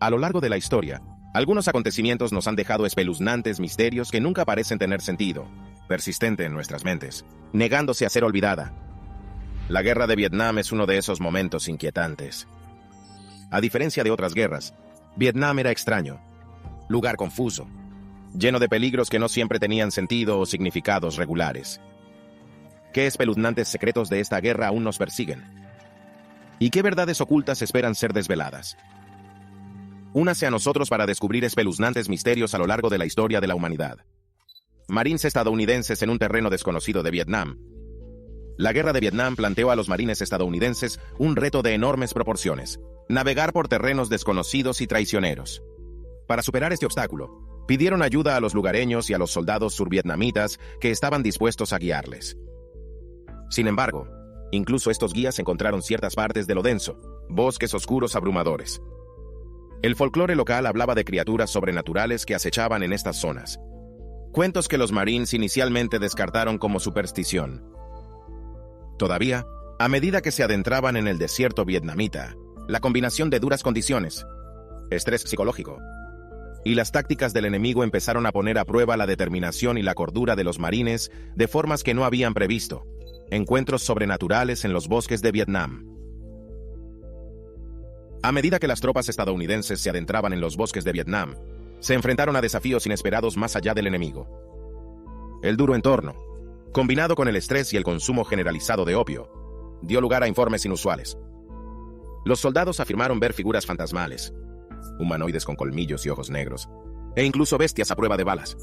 A lo largo de la historia, algunos acontecimientos nos han dejado espeluznantes misterios que nunca parecen tener sentido, persistente en nuestras mentes, negándose a ser olvidada. La guerra de Vietnam es uno de esos momentos inquietantes. A diferencia de otras guerras, Vietnam era extraño, lugar confuso, lleno de peligros que no siempre tenían sentido o significados regulares. ¿Qué espeluznantes secretos de esta guerra aún nos persiguen? ¿Y qué verdades ocultas esperan ser desveladas? Únase a nosotros para descubrir espeluznantes misterios a lo largo de la historia de la humanidad. Marines estadounidenses en un terreno desconocido de Vietnam. La guerra de Vietnam planteó a los marines estadounidenses un reto de enormes proporciones: navegar por terrenos desconocidos y traicioneros. Para superar este obstáculo, pidieron ayuda a los lugareños y a los soldados survietnamitas que estaban dispuestos a guiarles. Sin embargo, incluso estos guías encontraron ciertas partes de lo denso, bosques oscuros abrumadores. El folclore local hablaba de criaturas sobrenaturales que acechaban en estas zonas. Cuentos que los Marines inicialmente descartaron como superstición. Todavía, a medida que se adentraban en el desierto vietnamita, la combinación de duras condiciones, estrés psicológico, y las tácticas del enemigo empezaron a poner a prueba la determinación y la cordura de los marines de formas que no habían previsto. Encuentros sobrenaturales en los bosques de Vietnam. A medida que las tropas estadounidenses se adentraban en los bosques de Vietnam, se enfrentaron a desafíos inesperados más allá del enemigo. El duro entorno, combinado con el estrés y el consumo generalizado de opio, dio lugar a informes inusuales. Los soldados afirmaron ver figuras fantasmales, humanoides con colmillos y ojos negros, e incluso bestias a prueba de balas.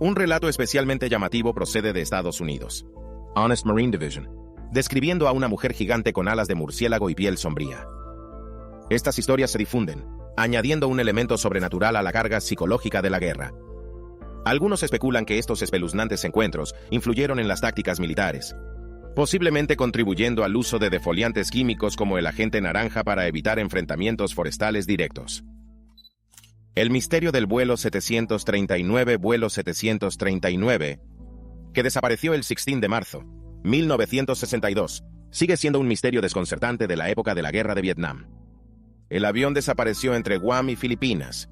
Un relato especialmente llamativo procede de Estados Unidos. Honest Marine Division, describiendo a una mujer gigante con alas de murciélago y piel sombría. Estas historias se difunden, añadiendo un elemento sobrenatural a la carga psicológica de la guerra. Algunos especulan que estos espeluznantes encuentros influyeron en las tácticas militares, posiblemente contribuyendo al uso de defoliantes químicos como el agente naranja para evitar enfrentamientos forestales directos. El misterio del vuelo 739, que desapareció el 16 de marzo, 1962, sigue siendo un misterio desconcertante de la época de la guerra de Vietnam. El avión desapareció entre Guam y Filipinas,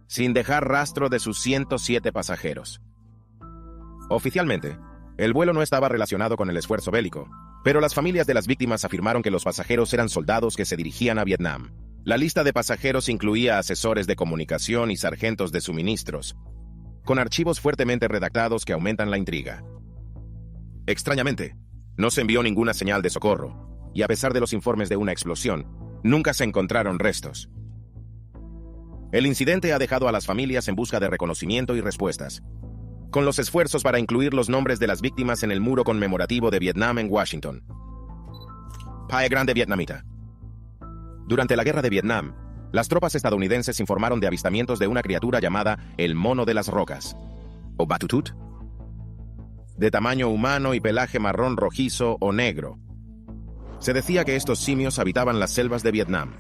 sin dejar rastro de sus 107 pasajeros. Oficialmente, el vuelo no estaba relacionado con el esfuerzo bélico, pero las familias de las víctimas afirmaron que los pasajeros eran soldados que se dirigían a Vietnam. La lista de pasajeros incluía asesores de comunicación y sargentos de suministros, con archivos fuertemente redactados que aumentan la intriga. Extrañamente, no se envió ninguna señal de socorro, y a pesar de los informes de una explosión, nunca se encontraron restos. El incidente ha dejado a las familias en busca de reconocimiento y respuestas, con los esfuerzos para incluir los nombres de las víctimas en el muro conmemorativo de Vietnam en Washington. Pie Grande vietnamita. Durante la guerra de Vietnam, las tropas estadounidenses informaron de avistamientos de una criatura llamada el mono de las rocas, o Batutut, de tamaño humano y pelaje marrón rojizo o negro. Se decía que estos simios habitaban las selvas de Vietnam.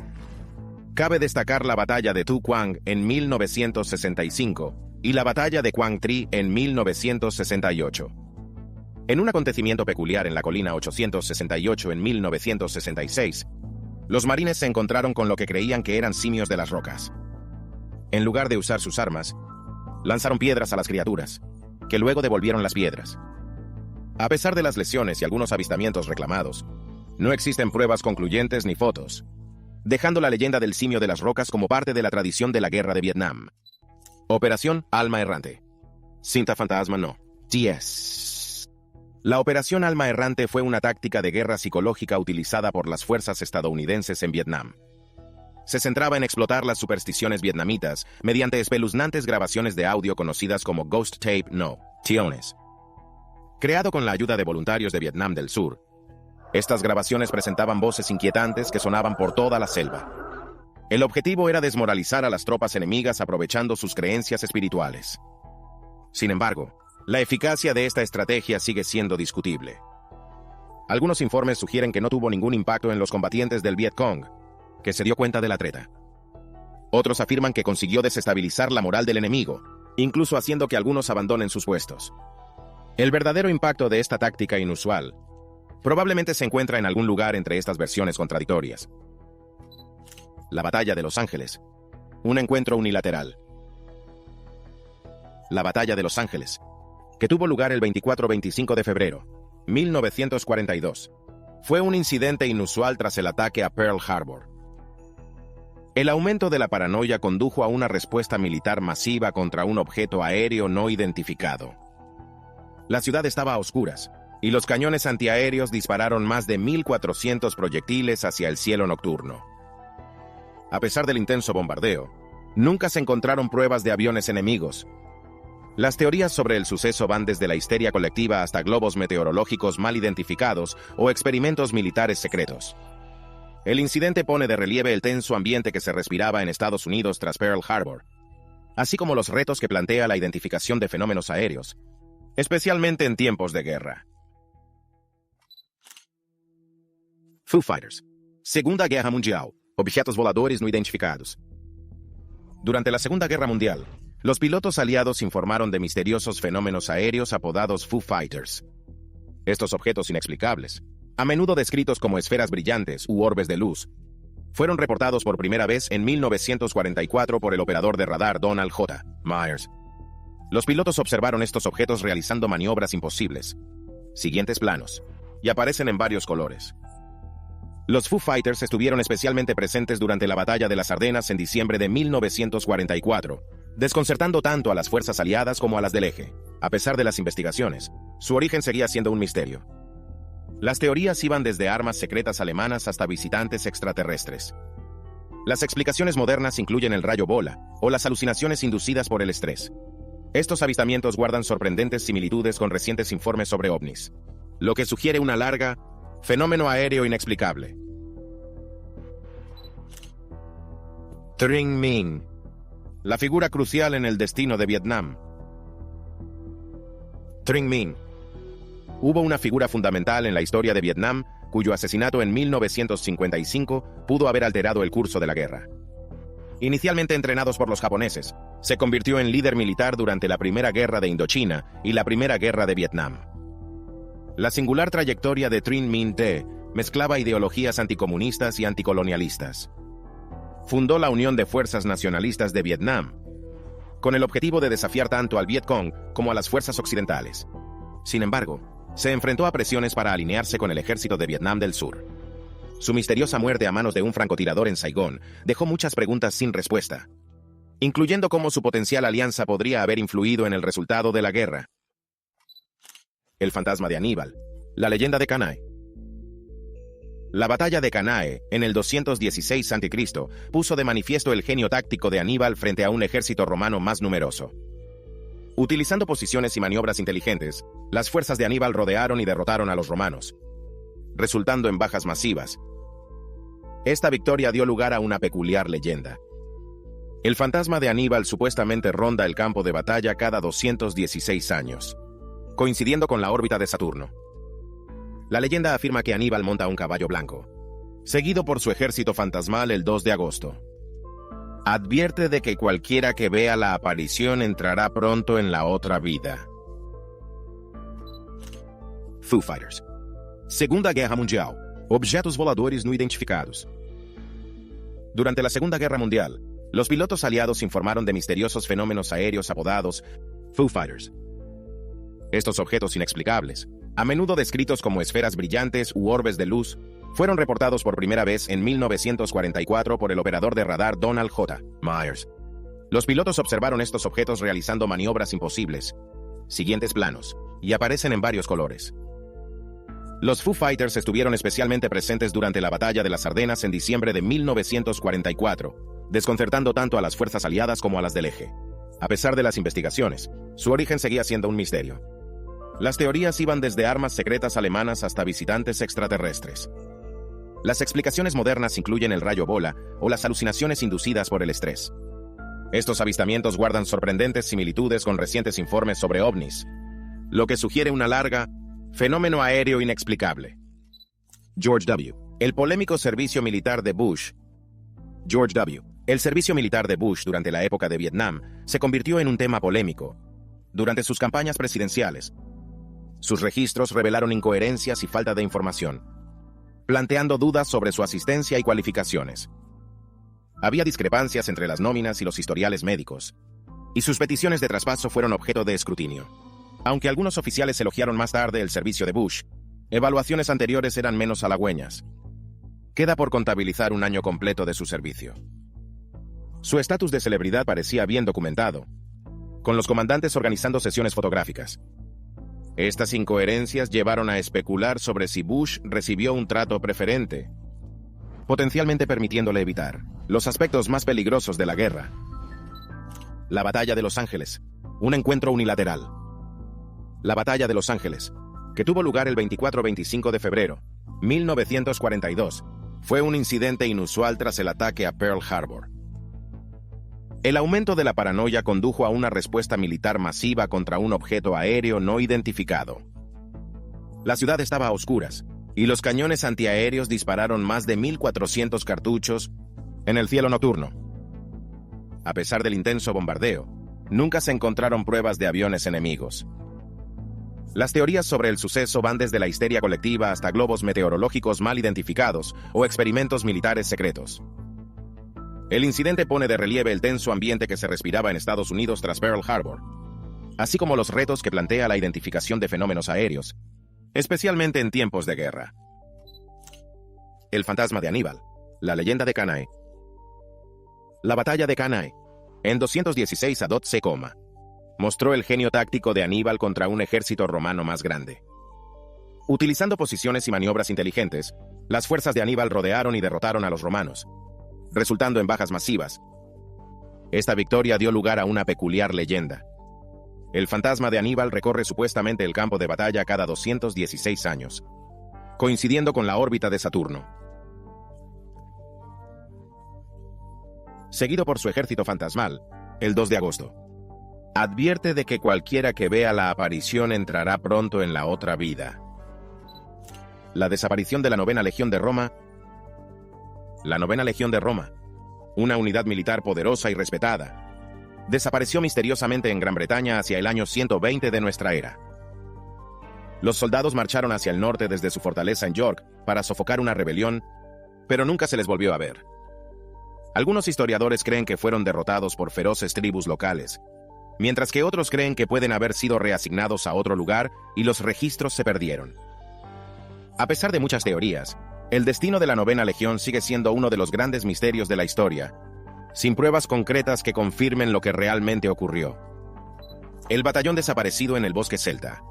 Cabe destacar la batalla de Tu Quang en 1965 y la batalla de Quang Tri en 1968. En un acontecimiento peculiar en la colina 868 en 1966, los marines se encontraron con lo que creían que eran simios de las rocas. En lugar de usar sus armas, lanzaron piedras a las criaturas, que luego devolvieron las piedras. A pesar de las lesiones y algunos avistamientos reclamados, no existen pruebas concluyentes ni fotos, dejando la leyenda del simio de las rocas como parte de la tradición de la guerra de Vietnam. Operación Alma Errante. Cinta fantasma no. TS. La Operación Alma Errante fue una táctica de guerra psicológica utilizada por las fuerzas estadounidenses en Vietnam. Se centraba en explotar las supersticiones vietnamitas mediante espeluznantes grabaciones de audio conocidas como Ghost Tape No. Tiones. Creado con la ayuda de voluntarios de Vietnam del Sur, estas grabaciones presentaban voces inquietantes que sonaban por toda la selva. El objetivo era desmoralizar a las tropas enemigas aprovechando sus creencias espirituales. Sin embargo, la eficacia de esta estrategia sigue siendo discutible. Algunos informes sugieren que no tuvo ningún impacto en los combatientes del Viet Cong, que se dio cuenta de la treta. Otros afirman que consiguió desestabilizar la moral del enemigo, incluso haciendo que algunos abandonen sus puestos. El verdadero impacto de esta táctica inusual probablemente se encuentra en algún lugar entre estas versiones contradictorias. La Batalla de Los Ángeles. Un encuentro unilateral. La Batalla de Los Ángeles, que tuvo lugar el 24-25 de febrero, 1942, fue un incidente inusual tras el ataque a Pearl Harbor. El aumento de la paranoia condujo a una respuesta militar masiva contra un objeto aéreo no identificado. La ciudad estaba a oscuras, y los cañones antiaéreos dispararon más de 1.400 proyectiles hacia el cielo nocturno. A pesar del intenso bombardeo, nunca se encontraron pruebas de aviones enemigos. Las teorías sobre el suceso van desde la histeria colectiva hasta globos meteorológicos mal identificados o experimentos militares secretos. El incidente pone de relieve el tenso ambiente que se respiraba en Estados Unidos tras Pearl Harbor, así como los retos que plantea la identificación de fenómenos aéreos, especialmente en tiempos de guerra. Foo Fighters. Segunda Guerra Mundial. Objetos voladores no identificados. Durante la Segunda Guerra Mundial, los pilotos aliados informaron de misteriosos fenómenos aéreos apodados Foo Fighters. Estos objetos inexplicables, a menudo descritos como esferas brillantes u orbes de luz, fueron reportados por primera vez en 1944 por el operador de radar Donald J. Myers. Los pilotos observaron estos objetos realizando maniobras imposibles. Siguientes planos, y aparecen en varios colores. Los Foo Fighters estuvieron especialmente presentes durante la Batalla de las Ardenas en diciembre de 1944, desconcertando tanto a las fuerzas aliadas como a las del eje. A pesar de las investigaciones, su origen seguía siendo un misterio. Las teorías iban desde armas secretas alemanas hasta visitantes extraterrestres. Las explicaciones modernas incluyen el rayo bola o las alucinaciones inducidas por el estrés. Estos avistamientos guardan sorprendentes similitudes con recientes informes sobre ovnis, lo que sugiere una larga fenómeno aéreo inexplicable. Trinh Minh, la figura crucial en el destino de Vietnam. Trinh Minh. Hubo una figura fundamental en la historia de Vietnam, cuyo asesinato en 1955 pudo haber alterado el curso de la guerra. Inicialmente entrenados por los japoneses, se convirtió en líder militar durante la Primera Guerra de Indochina y la Primera Guerra de Vietnam. La singular trayectoria de Trinh Minh T mezclaba ideologías anticomunistas y anticolonialistas. Fundó la Unión de Fuerzas Nacionalistas de Vietnam, con el objetivo de desafiar tanto al Vietcong como a las fuerzas occidentales. Sin embargo, se enfrentó a presiones para alinearse con el ejército de Vietnam del Sur. Su misteriosa muerte a manos de un francotirador en Saigón dejó muchas preguntas sin respuesta, incluyendo cómo su potencial alianza podría haber influido en el resultado de la guerra. El fantasma de Aníbal. La leyenda de Cannae. La batalla de Cannae, en el 216 a.C., puso de manifiesto el genio táctico de Aníbal frente a un ejército romano más numeroso. Utilizando posiciones y maniobras inteligentes, las fuerzas de Aníbal rodearon y derrotaron a los romanos, resultando en bajas masivas. Esta victoria dio lugar a una peculiar leyenda. El fantasma de Aníbal supuestamente ronda el campo de batalla cada 216 años, coincidiendo con la órbita de Saturno. La leyenda afirma que Aníbal monta un caballo blanco, seguido por su ejército fantasmal el 2 de agosto. Advierte de que cualquiera que vea la aparición entrará pronto en la otra vida. Foo Fighters. Segunda Guerra Mundial. Objetos voladores no identificados. Durante la Segunda Guerra Mundial, los pilotos aliados informaron de misteriosos fenómenos aéreos apodados Foo Fighters. Estos objetos inexplicables, a menudo descritos como esferas brillantes u orbes de luz, fueron reportados por primera vez en 1944 por el operador de radar Donald J. Myers. Los pilotos observaron estos objetos realizando maniobras imposibles. Siguientes planos, y aparecen en varios colores. Los Foo Fighters estuvieron especialmente presentes durante la Batalla de las Ardenas en diciembre de 1944, desconcertando tanto a las fuerzas aliadas como a las del eje. A pesar de las investigaciones, su origen seguía siendo un misterio. Las teorías iban desde armas secretas alemanas hasta visitantes extraterrestres. Las explicaciones modernas incluyen el rayo bola o las alucinaciones inducidas por el estrés. Estos avistamientos guardan sorprendentes similitudes con recientes informes sobre ovnis, lo que sugiere una larga fenómeno aéreo inexplicable. George W. El polémico servicio militar de Bush. George W. El servicio militar de Bush durante la época de Vietnam se convirtió en un tema polémico. Durante sus campañas presidenciales, sus registros revelaron incoherencias y falta de información, planteando dudas sobre su asistencia y cualificaciones. Había discrepancias entre las nóminas y los historiales médicos, y sus peticiones de traspaso fueron objeto de escrutinio. Aunque algunos oficiales elogiaron más tarde el servicio de Bush, evaluaciones anteriores eran menos halagüeñas. Queda por contabilizar un año completo de su servicio. Su estatus de celebridad parecía bien documentado, con los comandantes organizando sesiones fotográficas. Estas incoherencias llevaron a especular sobre si Bush recibió un trato preferente, potencialmente permitiéndole evitar los aspectos más peligrosos de la guerra. La Batalla de Los Ángeles, un encuentro unilateral. La Batalla de Los Ángeles, que tuvo lugar el 24-25 de febrero, 1942, fue un incidente inusual tras el ataque a Pearl Harbor. El aumento de la paranoia condujo a una respuesta militar masiva contra un objeto aéreo no identificado. La ciudad estaba a oscuras, y los cañones antiaéreos dispararon más de 1.400 cartuchos en el cielo nocturno. A pesar del intenso bombardeo, nunca se encontraron pruebas de aviones enemigos. Las teorías sobre el suceso van desde la histeria colectiva hasta globos meteorológicos mal identificados o experimentos militares secretos. El incidente pone de relieve el tenso ambiente que se respiraba en Estados Unidos tras Pearl Harbor, así como los retos que plantea la identificación de fenómenos aéreos, especialmente en tiempos de guerra. El fantasma de Aníbal, la leyenda de Cannae. La batalla de Cannae, en 216 a.C., mostró el genio táctico de Aníbal contra un ejército romano más grande. Utilizando posiciones y maniobras inteligentes, las fuerzas de Aníbal rodearon y derrotaron a los romanos, resultando en bajas masivas. Esta victoria dio lugar a una peculiar leyenda. El fantasma de Aníbal recorre supuestamente el campo de batalla cada 216 años, coincidiendo con la órbita de Saturno. Seguido por su ejército fantasmal, el 2 de agosto. Advierte de que cualquiera que vea la aparición entrará pronto en la otra vida. La desaparición de la Novena Legión de Roma. La Novena Legión de Roma, una unidad militar poderosa y respetada, desapareció misteriosamente en Gran Bretaña hacia el año 120 de nuestra era. Los soldados marcharon hacia el norte desde su fortaleza en York para sofocar una rebelión, pero nunca se les volvió a ver. Algunos historiadores creen que fueron derrotados por feroces tribus locales, mientras que otros creen que pueden haber sido reasignados a otro lugar y los registros se perdieron. A pesar de muchas teorías, el destino de la Novena Legión sigue siendo uno de los grandes misterios de la historia, sin pruebas concretas que confirmen lo que realmente ocurrió. El batallón desaparecido en el bosque celta.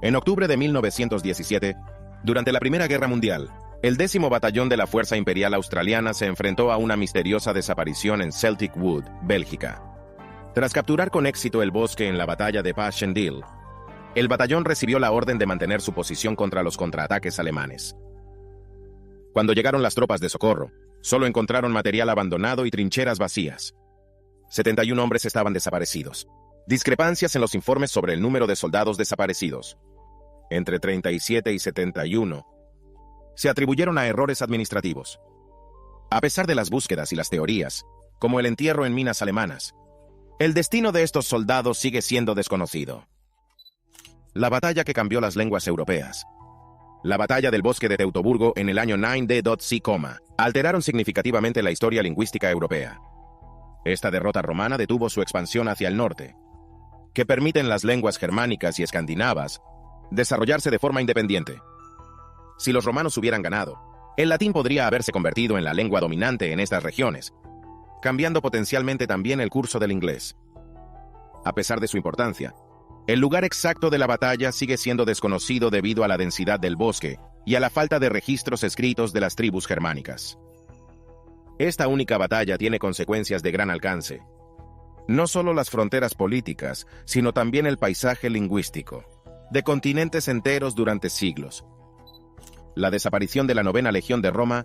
En octubre de 1917, durante la Primera Guerra Mundial, el 10º Batallón de la Fuerza Imperial Australiana se enfrentó a una misteriosa desaparición en Celtic Wood, Bélgica. Tras capturar con éxito el bosque en la batalla de Passchendaele, el batallón recibió la orden de mantener su posición contra los contraataques alemanes. Cuando llegaron las tropas de socorro, solo encontraron material abandonado y trincheras vacías. 71 hombres estaban desaparecidos. Discrepancias en los informes sobre el número de soldados desaparecidos. Entre 37 y 71 se atribuyeron a errores administrativos. A pesar de las búsquedas y las teorías, como el entierro en minas alemanas, el destino de estos soldados sigue siendo desconocido. La batalla que cambió las lenguas europeas. La batalla del bosque de Teutoburgo en el año 9D.C., alteraron significativamente la historia lingüística europea. Esta derrota romana detuvo su expansión hacia el norte, que permiten las lenguas germánicas y escandinavas desarrollarse de forma independiente. Si los romanos hubieran ganado, el latín podría haberse convertido en la lengua dominante en estas regiones, cambiando potencialmente también el curso del inglés. A pesar de su importancia, el lugar exacto de la batalla sigue siendo desconocido debido a la densidad del bosque y a la falta de registros escritos de las tribus germánicas. Esta única batalla tiene consecuencias de gran alcance. No solo las fronteras políticas, sino también el paisaje lingüístico, de continentes enteros durante siglos. La desaparición de la Novena Legión de Roma.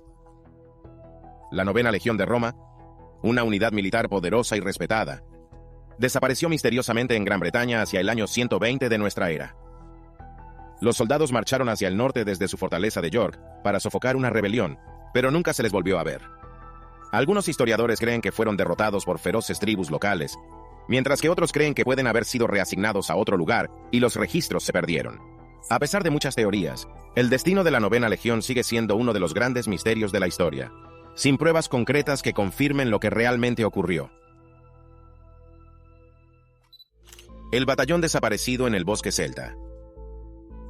La Novena Legión de Roma, una unidad militar poderosa y respetada, desapareció misteriosamente en Gran Bretaña hacia el año 120 de nuestra era. Los soldados marcharon hacia el norte desde su fortaleza de York para sofocar una rebelión, pero nunca se les volvió a ver. Algunos historiadores creen que fueron derrotados por feroces tribus locales, mientras que otros creen que pueden haber sido reasignados a otro lugar y los registros se perdieron. A pesar de muchas teorías, el destino de la Novena Legión sigue siendo uno de los grandes misterios de la historia. sin pruebas concretas que confirmen lo que realmente ocurrió. El batallón desaparecido en el bosque celta.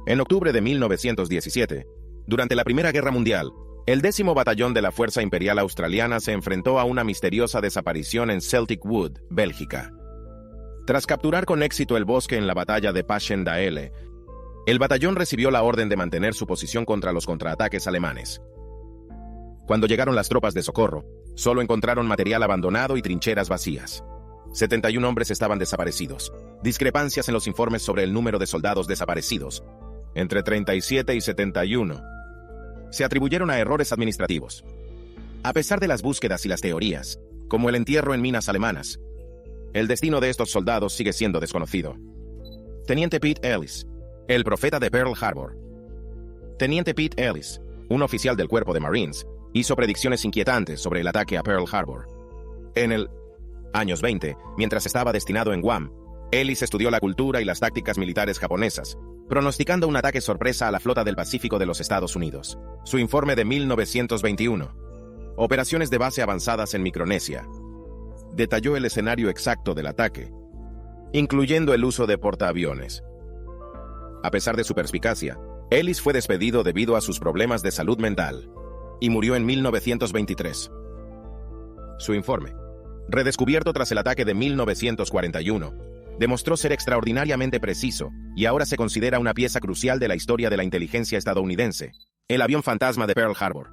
En octubre de 1917, durante la Primera Guerra Mundial, el 10º Batallón de la Fuerza Imperial Australiana se enfrentó a una misteriosa desaparición en Celtic Wood, Bélgica. Tras capturar con éxito el bosque en la batalla de Passchendaele, el batallón recibió la orden de mantener su posición contra los contraataques alemanes. Cuando llegaron las tropas de socorro, solo encontraron material abandonado y trincheras vacías. 71 hombres estaban desaparecidos. Discrepancias en los informes sobre el número de soldados desaparecidos, entre 37 y 71. Se atribuyeron a errores administrativos. A pesar de las búsquedas y las teorías, como el entierro en minas alemanas, el destino de estos soldados sigue siendo desconocido. Teniente Pete Ellis, el profeta de Pearl Harbor. Teniente Pete Ellis, un oficial del Cuerpo de Marines, hizo predicciones inquietantes sobre el ataque a Pearl Harbor. En el años 20, mientras estaba destinado en Guam, Ellis estudió la cultura y las tácticas militares japonesas, pronosticando un ataque sorpresa a la flota del Pacífico de los Estados Unidos. Su informe de 1921, Operaciones de base avanzadas en Micronesia, detalló el escenario exacto del ataque, incluyendo el uso de portaaviones. A pesar de su perspicacia, Ellis fue despedido debido a sus problemas de salud mental y murió en 1923. Su informe, redescubierto tras el ataque de 1941, demostró ser extraordinariamente preciso y ahora se considera una pieza crucial de la historia de la inteligencia estadounidense, el avión fantasma de Pearl Harbor.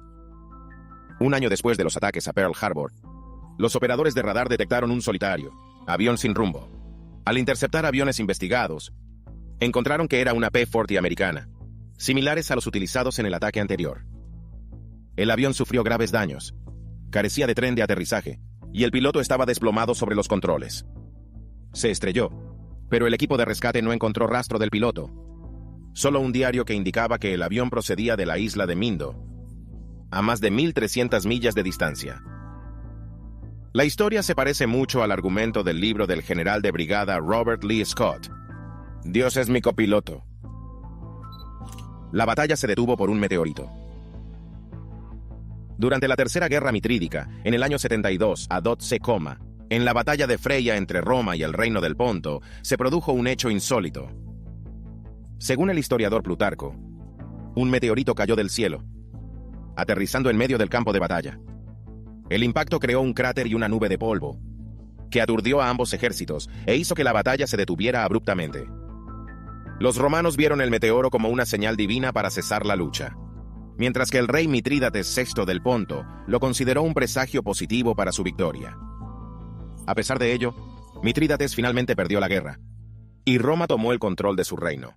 Un año después de los ataques a Pearl Harbor, los operadores de radar detectaron un solitario, avión sin rumbo. Al interceptar aviones investigados, encontraron que era una P-40 americana, similares a los utilizados en el ataque anterior. El avión sufrió graves daños, carecía de tren de aterrizaje, y el piloto estaba desplomado sobre los controles. Se estrelló, pero el equipo de rescate no encontró rastro del piloto. Solo un diario que indicaba que el avión procedía de la isla de Mindo, a más de 1.300 millas de distancia. La historia se parece mucho al argumento del libro del general de brigada Robert Lee Scott, Dios es mi copiloto. La batalla se detuvo por un meteorito. Durante la Tercera Guerra Mitrídica, en el año 72, a Dotse, en la batalla de Freya entre Roma y el Reino del Ponto, se produjo un hecho insólito. Según el historiador Plutarco, un meteorito cayó del cielo, aterrizando en medio del campo de batalla. El impacto creó un cráter y una nube de polvo, que aturdió a ambos ejércitos e hizo que la batalla se detuviera abruptamente. Los romanos vieron el meteoro como una señal divina para cesar la lucha, mientras que el rey Mitrídates VI del Ponto lo consideró un presagio positivo para su victoria. A pesar de ello, Mitrídates finalmente perdió la guerra, y Roma tomó el control de su reino.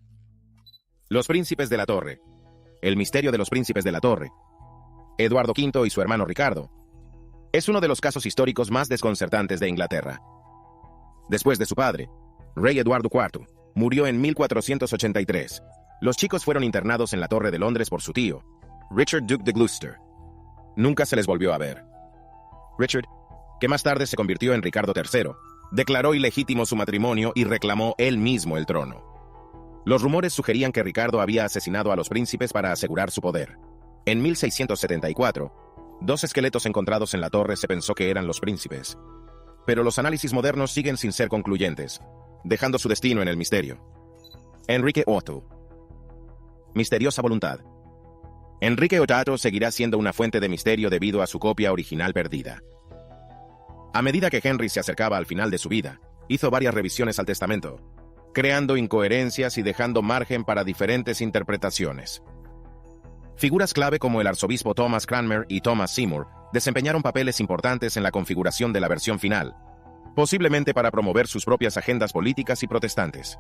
Los príncipes de la Torre, el misterio de los príncipes de la Torre, Eduardo V y su hermano Ricardo, es uno de los casos históricos más desconcertantes de Inglaterra. Después de su padre, rey Eduardo IV, murió en 1483. Los chicos fueron internados en la Torre de Londres por su tío, Richard Duke de Gloucester. Nunca se les volvió a ver. Richard, que más tarde se convirtió en Ricardo III, declaró ilegítimo su matrimonio y reclamó él mismo el trono. Los rumores sugerían que Ricardo había asesinado a los príncipes para asegurar su poder. En 1674, 2 esqueletos encontrados en la torre se pensó que eran los príncipes. Pero los análisis modernos siguen sin ser concluyentes, dejando su destino en el misterio. Enrique VIII. Misteriosa voluntad. Enrique VIII seguirá siendo una fuente de misterio debido a su copia original perdida. A medida que Henry se acercaba al final de su vida, hizo varias revisiones al testamento, creando incoherencias y dejando margen para diferentes interpretaciones. Figuras clave como el arzobispo Thomas Cranmer y Thomas Seymour desempeñaron papeles importantes en la configuración de la versión final, posiblemente para promover sus propias agendas políticas y protestantes.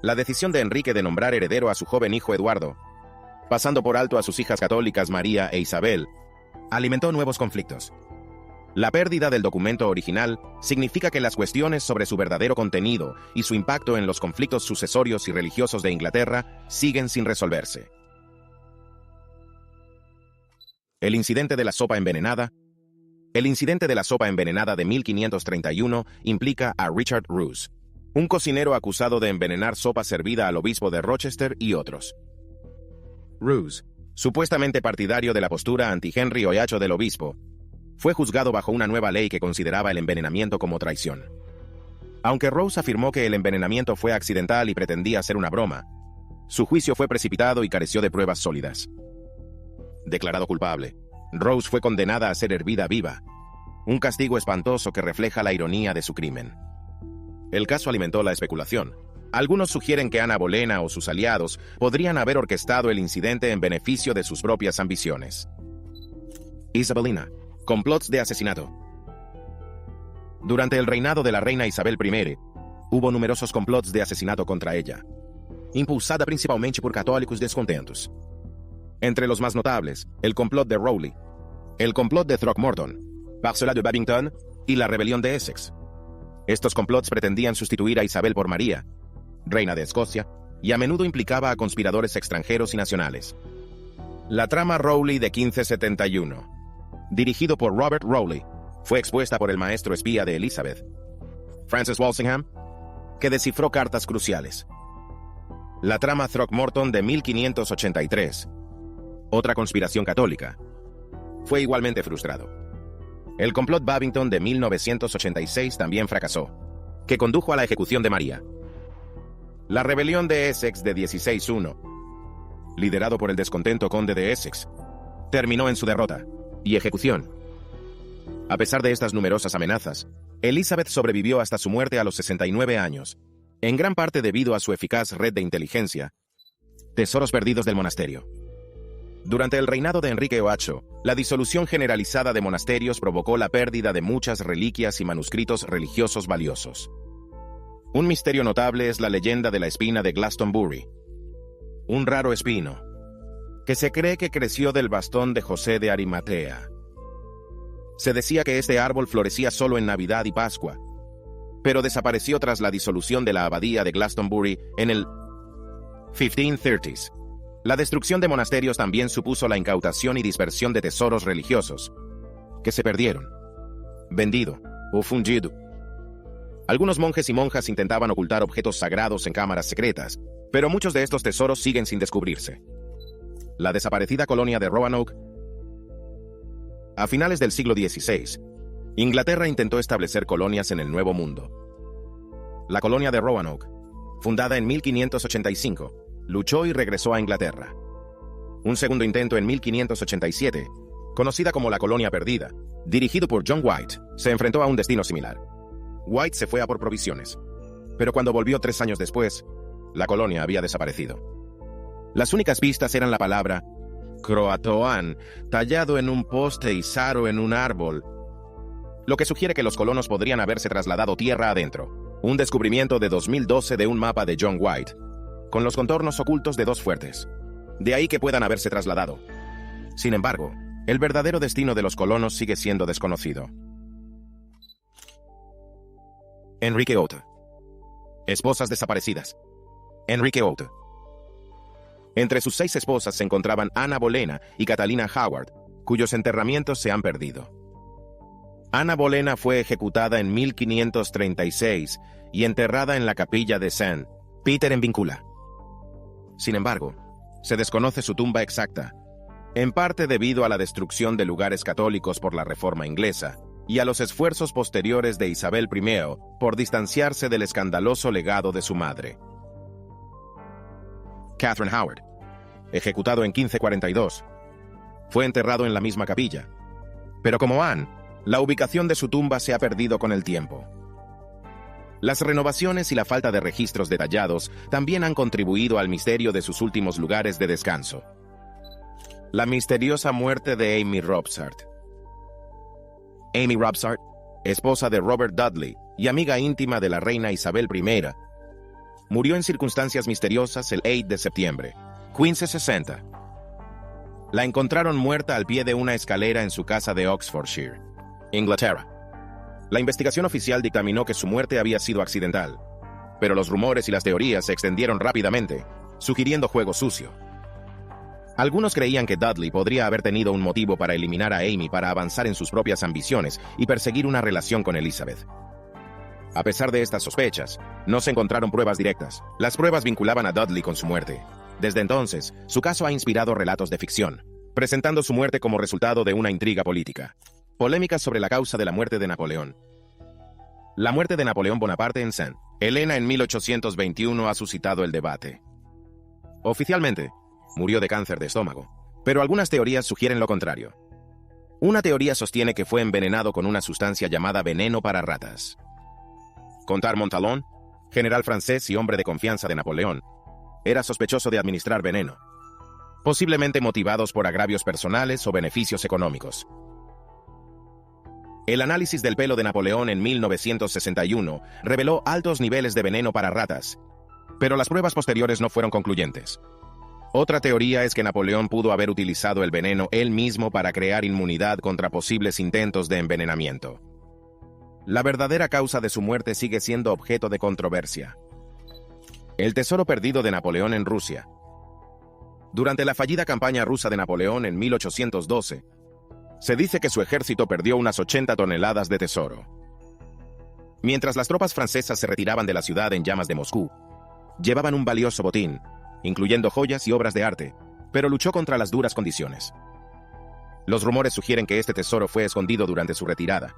La decisión de Enrique de nombrar heredero a su joven hijo Eduardo, pasando por alto a sus hijas católicas María e Isabel, alimentó nuevos conflictos. La pérdida del documento original significa que las cuestiones sobre su verdadero contenido y su impacto en los conflictos sucesorios y religiosos de Inglaterra siguen sin resolverse. El incidente de la sopa envenenada. El incidente de la sopa envenenada de 1531 implica a Richard Roose, un cocinero acusado de envenenar sopa servida al obispo de Rochester y otros. Roose, supuestamente partidario de la postura anti-Henry VIII del obispo, fue juzgado bajo una nueva ley que consideraba el envenenamiento como traición. Aunque Rose afirmó que el envenenamiento fue accidental y pretendía ser una broma, su juicio fue precipitado y careció de pruebas sólidas. Declarado culpable, Rose fue condenada a ser hervida viva, un castigo espantoso que refleja la ironía de su crimen. El caso alimentó la especulación. Algunos sugieren que Ana Bolena o sus aliados podrían haber orquestado el incidente en beneficio de sus propias ambiciones. Isabelina. Complots de asesinato. Durante el reinado de la reina Isabel I, hubo numerosos complots de asesinato contra ella, impulsada principalmente por católicos descontentos. Entre los más notables, el complot de Rowley, el complot de Throckmorton, Parcela de Babington y la rebelión de Essex. Estos complots pretendían sustituir a Isabel por María, reina de Escocia, y a menudo implicaba a conspiradores extranjeros y nacionales. La trama Rowley de 1571, dirigido por Robert Rowley, fue expuesta por el maestro espía de Elizabeth, Francis Walsingham, que descifró cartas cruciales. La trama Throckmorton de 1583, otra conspiración católica, fue igualmente frustrado. El complot Babington de 1986 también fracasó, que condujo a la ejecución de María. La rebelión de Essex de 16-1, liderado por el descontento conde de Essex, terminó en su derrota y ejecución. A pesar de estas numerosas amenazas, Elizabeth sobrevivió hasta su muerte a los 69 años, en gran parte debido a su eficaz red de inteligencia, tesoros perdidos del monasterio. Durante el reinado de Enrique VIII, la disolución generalizada de monasterios provocó la pérdida de muchas reliquias y manuscritos religiosos valiosos. Un misterio notable es la leyenda de la espina de Glastonbury, un raro espino, que se cree que creció del bastón de José de Arimatea. Se decía que este árbol florecía solo en Navidad y Pascua, pero desapareció tras la disolución de la abadía de Glastonbury en el 1530s. La destrucción de monasterios también supuso la incautación y dispersión de tesoros religiosos, que se perdieron, vendido o fundido. Algunos monjes y monjas intentaban ocultar objetos sagrados en cámaras secretas, pero muchos de estos tesoros siguen sin descubrirse. La desaparecida colonia de Roanoke. A finales del siglo XVI, Inglaterra intentó establecer colonias en el Nuevo Mundo. La colonia de Roanoke, fundada en 1585, luchó y regresó a Inglaterra. Un segundo intento en 1587, conocida como la Colonia Perdida, dirigido por John White, se enfrentó a un destino similar. White se fue a por provisiones, pero cuando volvió 3 años después, la colonia había desaparecido. Las únicas pistas eran la palabra Croatoan, tallado en un poste y Saro en un árbol, lo que sugiere que los colonos podrían haberse trasladado tierra adentro. Un descubrimiento de 2012 de un mapa de John White, con los contornos ocultos de 2 fuertes. De ahí que puedan haberse trasladado. Sin embargo, el verdadero destino de los colonos sigue siendo desconocido. Enrique VIII. Esposas desaparecidas. Enrique VIII. Entre sus 6 esposas se encontraban Ana Bolena y Catalina Howard, cuyos enterramientos se han perdido. Ana Bolena fue ejecutada en 1536 y enterrada en la capilla de St. Peter en Vincula. Sin embargo, se desconoce su tumba exacta, en parte debido a la destrucción de lugares católicos por la Reforma inglesa y a los esfuerzos posteriores de Isabel I por distanciarse del escandaloso legado de su madre. Catherine Howard, ejecutado en 1542, fue enterrado en la misma capilla, pero como Anne, la ubicación de su tumba se ha perdido con el tiempo. Las renovaciones y la falta de registros detallados también han contribuido al misterio de sus últimos lugares de descanso. La misteriosa muerte de Amy Robsart. Amy Robsart, esposa de Robert Dudley y amiga íntima de la reina Isabel I, murió en circunstancias misteriosas el 8 de septiembre, 1560. La encontraron muerta al pie de una escalera en su casa de Oxfordshire, Inglaterra. La investigación oficial dictaminó que su muerte había sido accidental, pero los rumores y las teorías se extendieron rápidamente, sugiriendo juego sucio. Algunos creían que Dudley podría haber tenido un motivo para eliminar a Amy para avanzar en sus propias ambiciones y perseguir una relación con Elizabeth. A pesar de estas sospechas, no se encontraron pruebas directas. Las pruebas vinculaban a Dudley con su muerte, Desde entonces, su caso ha inspirado relatos de ficción, presentando su muerte como resultado de una intriga política. Polémicas sobre la causa de la muerte de Napoleón. La muerte de Napoleón Bonaparte en Saint Helena en 1821 ha suscitado el debate. Oficialmente, murió de cáncer de estómago, pero algunas teorías sugieren lo contrario. Una teoría sostiene que fue envenenado con una sustancia llamada veneno para ratas. Contar Montalón, general francés y hombre de confianza de Napoleón, era sospechoso de administrar veneno, posiblemente motivados por agravios personales o beneficios económicos. El análisis del pelo de Napoleón en 1961 reveló altos niveles de veneno para ratas, pero las pruebas posteriores no fueron concluyentes. Otra teoría es que Napoleón pudo haber utilizado el veneno él mismo para crear inmunidad contra posibles intentos de envenenamiento. La verdadera causa de su muerte sigue siendo objeto de controversia. El tesoro perdido de Napoleón en Rusia. Durante la fallida campaña rusa de Napoleón en 1812, se dice que su ejército perdió unas 80 toneladas de tesoro. Mientras las tropas francesas se retiraban de la ciudad en llamas de Moscú, llevaban un valioso botín, incluyendo joyas y obras de arte, pero luchó contra las duras condiciones. Los rumores sugieren que este tesoro fue escondido durante su retirada,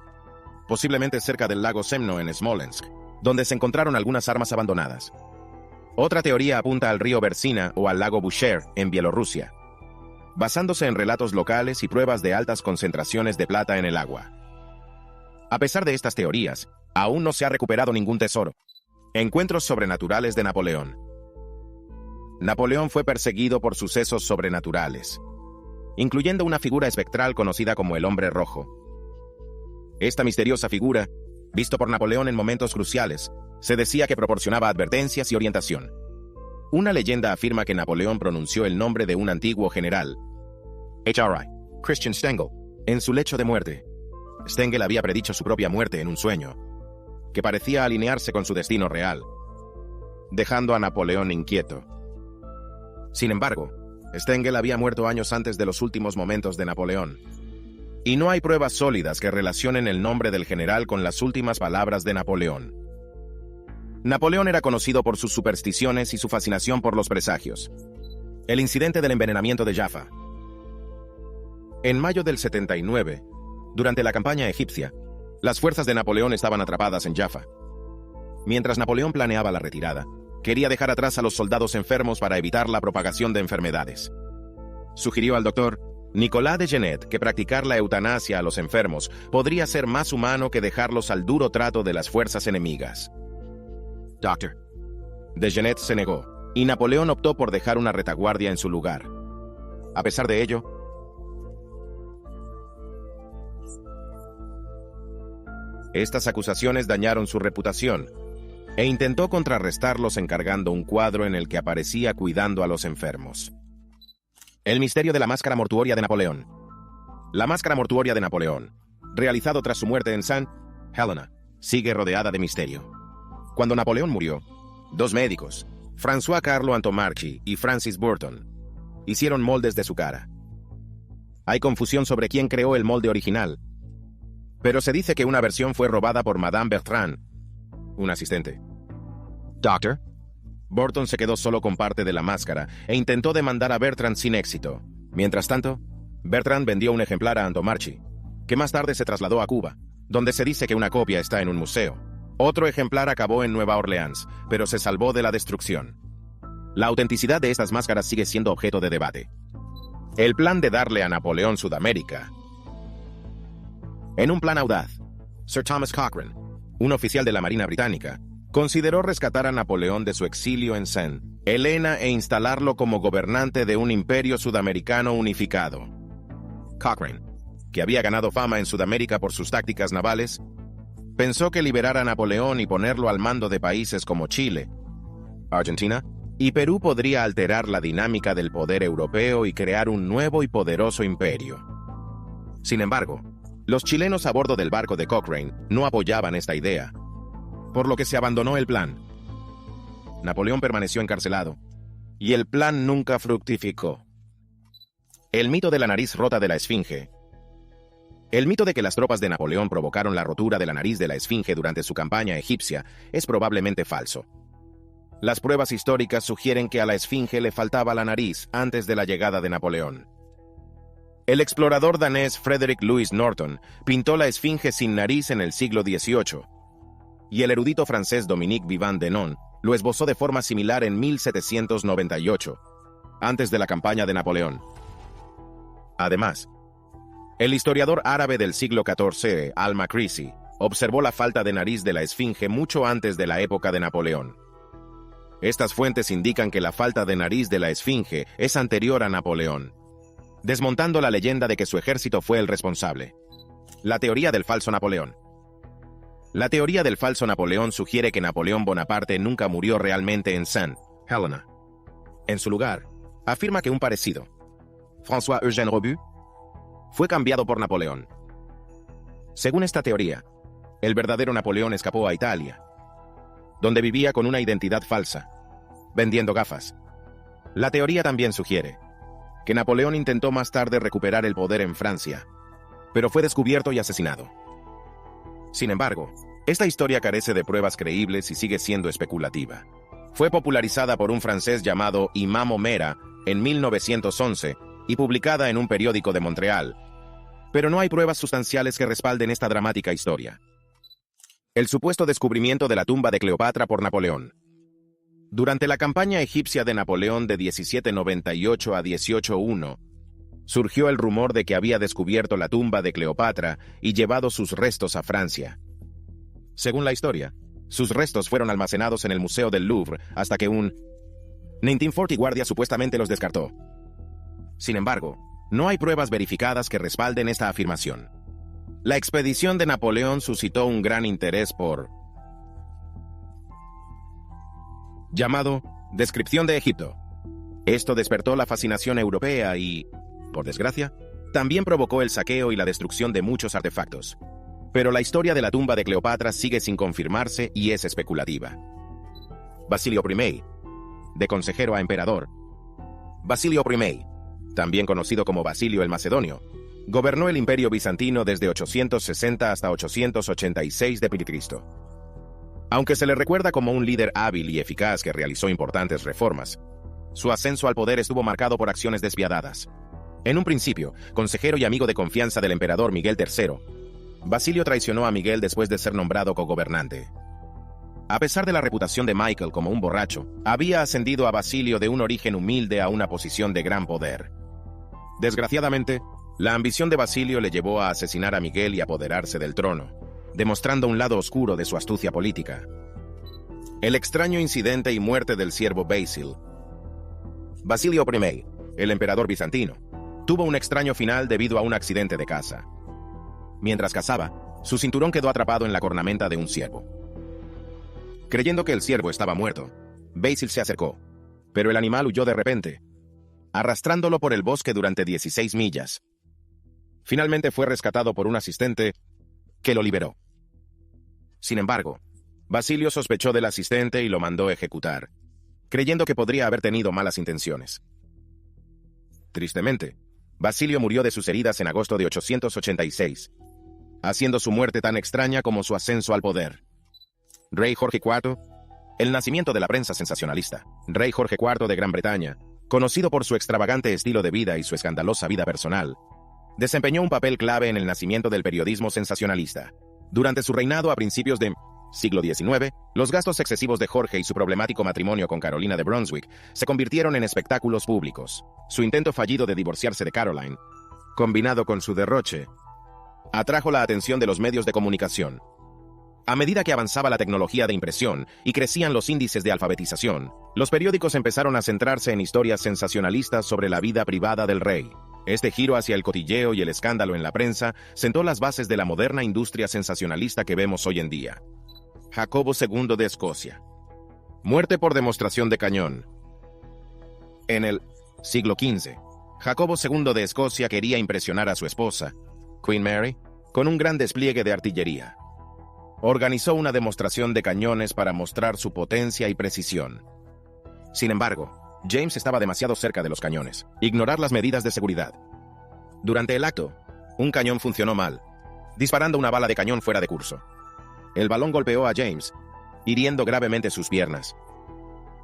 posiblemente cerca del lago Semno en Smolensk, donde se encontraron algunas armas abandonadas. Otra teoría apunta al río Bersina o al lago Bushehr en Bielorrusia, basándose en relatos locales y pruebas de altas concentraciones de plata en el agua. A pesar de estas teorías, aún no se ha recuperado ningún tesoro. Encuentros sobrenaturales de Napoleón. Napoleón fue perseguido por sucesos sobrenaturales, incluyendo una figura espectral conocida como el Hombre Rojo. Esta misteriosa figura, visto por Napoleón en momentos cruciales, se decía que proporcionaba advertencias y orientación. Una leyenda afirma que Napoleón pronunció el nombre de un antiguo general, H.R.I. Christian Stengel, en su lecho de muerte. Stengel había predicho su propia muerte en un sueño, que parecía alinearse con su destino real, dejando a Napoleón inquieto. Sin embargo, Stengel había muerto años antes de los últimos momentos de Napoleón, y no hay pruebas sólidas que relacionen el nombre del general con las últimas palabras de Napoleón. Napoleón era conocido por sus supersticiones y su fascinación por los presagios. El incidente del envenenamiento de Jaffa. En mayo del 79, durante la campaña egipcia, las fuerzas de Napoleón estaban atrapadas en Jaffa. Mientras Napoleón planeaba la retirada, quería dejar atrás a los soldados enfermos para evitar la propagación de enfermedades. Sugirió al doctor Nicolas de Genet que practicar la eutanasia a los enfermos podría ser más humano que dejarlos al duro trato de las fuerzas enemigas. Doctor. De Genet se negó, y Napoleón optó por dejar una retaguardia en su lugar. A pesar de ello, estas acusaciones dañaron su reputación, e intentó contrarrestarlos encargando un cuadro en el que aparecía cuidando a los enfermos. El misterio de la máscara mortuoria de Napoleón. La máscara mortuoria de Napoleón, realizado tras su muerte en Saint Helena, sigue rodeada de misterio. Cuando Napoleón murió, dos médicos, François Carlo Antomarchi y Francis Burton, hicieron moldes de su cara. Hay confusión sobre quién creó el molde original, pero se dice que una versión fue robada por Madame Bertrand, un asistente. Doctor. Burton se quedó solo con parte de la máscara e intentó demandar a Bertrand sin éxito. Mientras tanto, Bertrand vendió un ejemplar a Antomarchi, que más tarde se trasladó a Cuba, donde se dice que una copia está en un museo. Otro ejemplar acabó en Nueva Orleans, pero se salvó de la destrucción. La autenticidad de estas máscaras sigue siendo objeto de debate. El plan de darle a Napoleón Sudamérica. En un plan audaz, Sir Thomas Cochrane, un oficial de la Marina Británica, consideró rescatar a Napoleón de su exilio en Saint Helena e instalarlo como gobernante de un imperio sudamericano unificado. Cochrane, que había ganado fama en Sudamérica por sus tácticas navales, pensó que liberar a Napoleón y ponerlo al mando de países como Chile, Argentina y Perú podría alterar la dinámica del poder europeo y crear un nuevo y poderoso imperio. Sin embargo, los chilenos a bordo del barco de Cochrane no apoyaban esta idea, por lo que se abandonó el plan. Napoleón permaneció encarcelado, y el plan nunca fructificó. El mito de la nariz rota de la Esfinge. El mito de que las tropas de Napoleón provocaron la rotura de la nariz de la Esfinge durante su campaña egipcia es probablemente falso. Las pruebas históricas sugieren que a la esfinge le faltaba la nariz antes de la llegada de Napoleón. El explorador danés Frederick Louis Norton pintó la esfinge sin nariz en el siglo XVIII, y el erudito francés Dominique Vivant Denon lo esbozó de forma similar en 1798, antes de la campaña de Napoleón. Además, el historiador árabe del siglo XIV, al-Makrisi, observó la falta de nariz de la esfinge mucho antes de la época de Napoleón. Estas fuentes indican que la falta de nariz de la esfinge es anterior a Napoleón, desmontando la leyenda de que su ejército fue el responsable. La teoría del falso Napoleón. La teoría del falso Napoleón sugiere que Napoleón Bonaparte nunca murió realmente en Saint Helena. En su lugar, afirma que un parecido, François-Eugène Robu, fue cambiado por Napoleón. Según esta teoría, el verdadero Napoleón escapó a Italia, donde vivía con una identidad falsa, vendiendo gafas. La teoría también sugiere que Napoleón intentó más tarde recuperar el poder en Francia, pero fue descubierto y asesinado. Sin embargo, esta historia carece de pruebas creíbles y sigue siendo especulativa. Fue popularizada por un francés llamado Imam Omera en 1911 y publicada en un periódico de Montreal, pero no hay pruebas sustanciales que respalden esta dramática historia. El supuesto descubrimiento de la tumba de Cleopatra por Napoleón. Durante la campaña egipcia de Napoleón de 1798 a 1801, surgió el rumor de que había descubierto la tumba de Cleopatra y llevado sus restos a Francia. Según la historia, sus restos fueron almacenados en el Museo del Louvre hasta que un 1940 guardia supuestamente los descartó. Sin embargo, no hay pruebas verificadas que respalden esta afirmación. La expedición de Napoleón suscitó un gran interés por llamado Descripción de Egipto. Esto despertó la fascinación europea y, por desgracia, también provocó el saqueo y la destrucción de muchos artefactos. Pero la historia de la tumba de Cleopatra sigue sin confirmarse y es especulativa. Basilio I, de consejero a emperador. Basilio I, también conocido como Basilio el Macedonio, gobernó el Imperio Bizantino desde 860 hasta 886 d.C. Aunque se le recuerda como un líder hábil y eficaz que realizó importantes reformas, su ascenso al poder estuvo marcado por acciones despiadadas. En un principio, consejero y amigo de confianza del emperador Miguel III, Basilio traicionó a Miguel después de ser nombrado cogobernante. A pesar de la reputación de Michael como un borracho, había ascendido a Basilio de un origen humilde a una posición de gran poder. Desgraciadamente, la ambición de Basilio le llevó a asesinar a Miguel y apoderarse del trono, demostrando un lado oscuro de su astucia política. El extraño incidente y muerte del siervo Basil. Basilio I, el emperador bizantino, tuvo un extraño final debido a un accidente de caza. Mientras cazaba, su cinturón quedó atrapado en la cornamenta de un ciervo. Creyendo que el ciervo estaba muerto, Basil se acercó, pero el animal huyó de repente, arrastrándolo por el bosque durante 16 millas. Finalmente fue rescatado por un asistente que lo liberó. Sin embargo, Basilio sospechó del asistente y lo mandó ejecutar, creyendo que podría haber tenido malas intenciones. Tristemente, Basilio murió de sus heridas en agosto de 886, haciendo su muerte tan extraña como su ascenso al poder. Rey Jorge IV. El nacimiento de la prensa sensacionalista. Rey Jorge IV de Gran Bretaña, conocido por su extravagante estilo de vida y su escandalosa vida personal, desempeñó un papel clave en el nacimiento del periodismo sensacionalista. Durante su reinado a principios del siglo XIX, los gastos excesivos de Jorge y su problemático matrimonio con Carolina de Brunswick se convirtieron en espectáculos públicos. Su intento fallido de divorciarse de Caroline, combinado con su derroche, atrajo la atención de los medios de comunicación. A medida que avanzaba la tecnología de impresión y crecían los índices de alfabetización, los periódicos empezaron a centrarse en historias sensacionalistas sobre la vida privada del rey. Este giro hacia el cotilleo y el escándalo en la prensa sentó las bases de la moderna industria sensacionalista que vemos hoy en día. Jacobo II de Escocia. Muerte por demostración de cañón. En el siglo XV, Jacobo II de Escocia quería impresionar a su esposa, Queen Mary, con un gran despliegue de artillería. Organizó una demostración de cañones para mostrar su potencia y precisión. Sin embargo, James estaba demasiado cerca de los cañones. Ignorar las medidas de seguridad. Durante el acto, un cañón funcionó mal, disparando una bala de cañón fuera de curso. El balón golpeó a James, hiriendo gravemente sus piernas.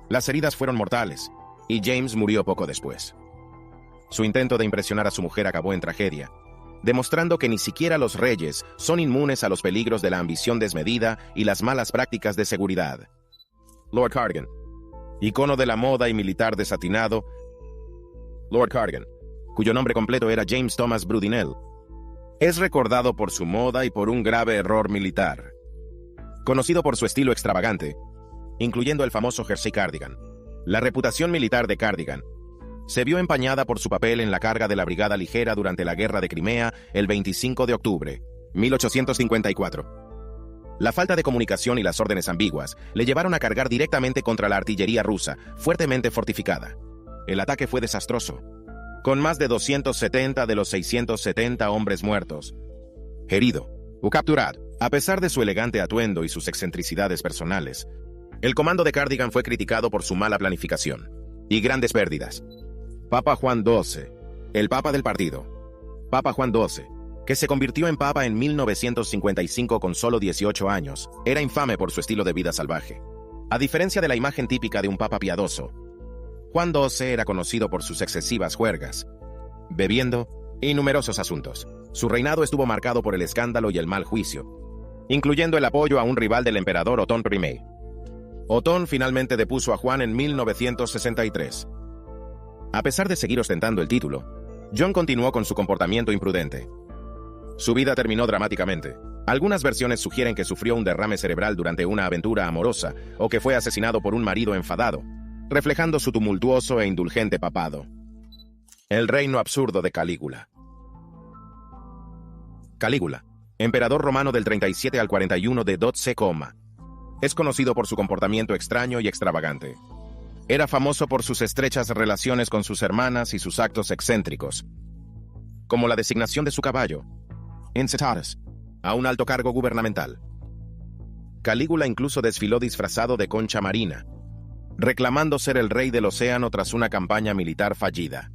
Las heridas fueron mortales, y James murió poco después. Su intento de impresionar a su mujer acabó en tragedia, demostrando que ni siquiera los reyes son inmunes a los peligros de la ambición desmedida y las malas prácticas de seguridad. Lord Cardigan, icono de la moda y militar desatinado. Lord Cardigan, cuyo nombre completo era James Thomas Brudenell, es recordado por su moda y por un grave error militar. Conocido por su estilo extravagante, incluyendo el famoso jersey cardigan, la reputación militar de Cardigan se vio empañada por su papel en la carga de la Brigada Ligera durante la Guerra de Crimea el 25 de octubre, 1854. La falta de comunicación y las órdenes ambiguas le llevaron a cargar directamente contra la artillería rusa, fuertemente fortificada. El ataque fue desastroso, con más de 270 de los 670 hombres muertos, herido o capturado. A pesar de su elegante atuendo y sus excentricidades personales, el comando de Cardigan fue criticado por su mala planificación y grandes pérdidas. Papa Juan XII, el Papa del partido. Papa Juan XII, que se convirtió en Papa en 1955 con solo 18 años, era infame por su estilo de vida salvaje. A diferencia de la imagen típica de un Papa piadoso, Juan XII era conocido por sus excesivas juergas, bebiendo y numerosos asuntos. Su reinado estuvo marcado por el escándalo y el mal juicio, incluyendo el apoyo a un rival del emperador Otón I. Otón finalmente depuso a Juan en 1963. A pesar de seguir ostentando el título, John continuó con su comportamiento imprudente. Su vida terminó dramáticamente. Algunas versiones sugieren que sufrió un derrame cerebral durante una aventura amorosa o que fue asesinado por un marido enfadado, reflejando su tumultuoso e indulgente papado. El reino absurdo de Calígula. Calígula, emperador romano del 37 al 41 de Dotse, es conocido por su comportamiento extraño y extravagante. Era famoso por sus estrechas relaciones con sus hermanas y sus actos excéntricos, como la designación de su caballo, Incitatus, a un alto cargo gubernamental. Calígula incluso desfiló disfrazado de concha marina, reclamando ser el rey del océano tras una campaña militar fallida.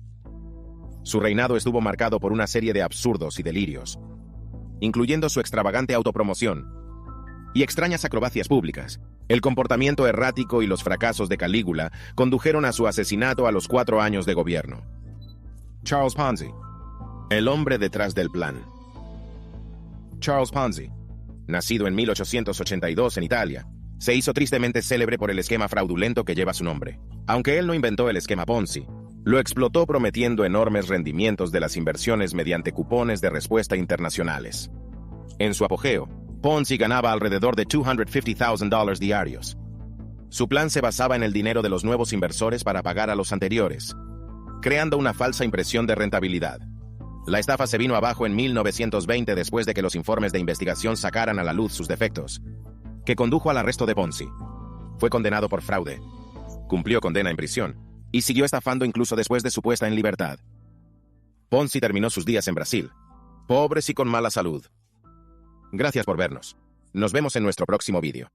Su reinado estuvo marcado por una serie de absurdos y delirios, incluyendo su extravagante autopromoción y extrañas acrobacias públicas. El comportamiento errático y los fracasos de Calígula condujeron a su asesinato a los 4 años de gobierno. Charles Ponzi, el hombre detrás del plan. Charles Ponzi, nacido en 1882 en Italia, se hizo tristemente célebre por el esquema fraudulento que lleva su nombre. Aunque él no inventó el esquema Ponzi, lo explotó prometiendo enormes rendimientos de las inversiones mediante cupones de respuesta internacionales. En su apogeo, Ponzi ganaba alrededor de $250,000 diarios. Su plan se basaba en el dinero de los nuevos inversores para pagar a los anteriores, creando una falsa impresión de rentabilidad. La estafa se vino abajo en 1920 después de que los informes de investigación sacaran a la luz sus defectos, que condujo al arresto de Ponzi. Fue condenado por fraude, cumplió condena en prisión y siguió estafando incluso después de su puesta en libertad. Ponzi terminó sus días en Brasil, pobres y con mala salud. Gracias por vernos. Nos vemos en nuestro próximo vídeo.